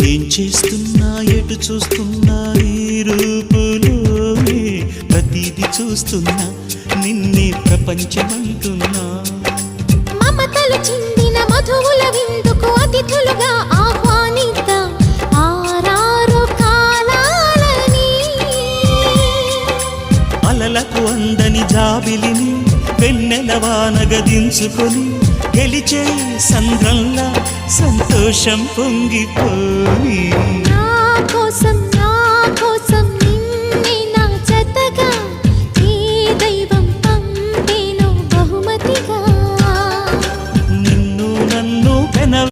ఏం చేస్తున్నా ఎటు చూస్తున్నా ఈ రూపులోనే ప్రతిదీ చూస్తున్నా నిన్నే ప్రపంచమంటున్నా మమతలు చిందిన మధువుల విందుకు అతిథులుగా ఆహ్వానిద్దాం ఆరారు కాలాలని అలలకు అందని జాబిలిని వెన్నెల వానగదించుకొని గెలిచే సంద్రంలా సంతోషం పొంగిపోయి నా కోసం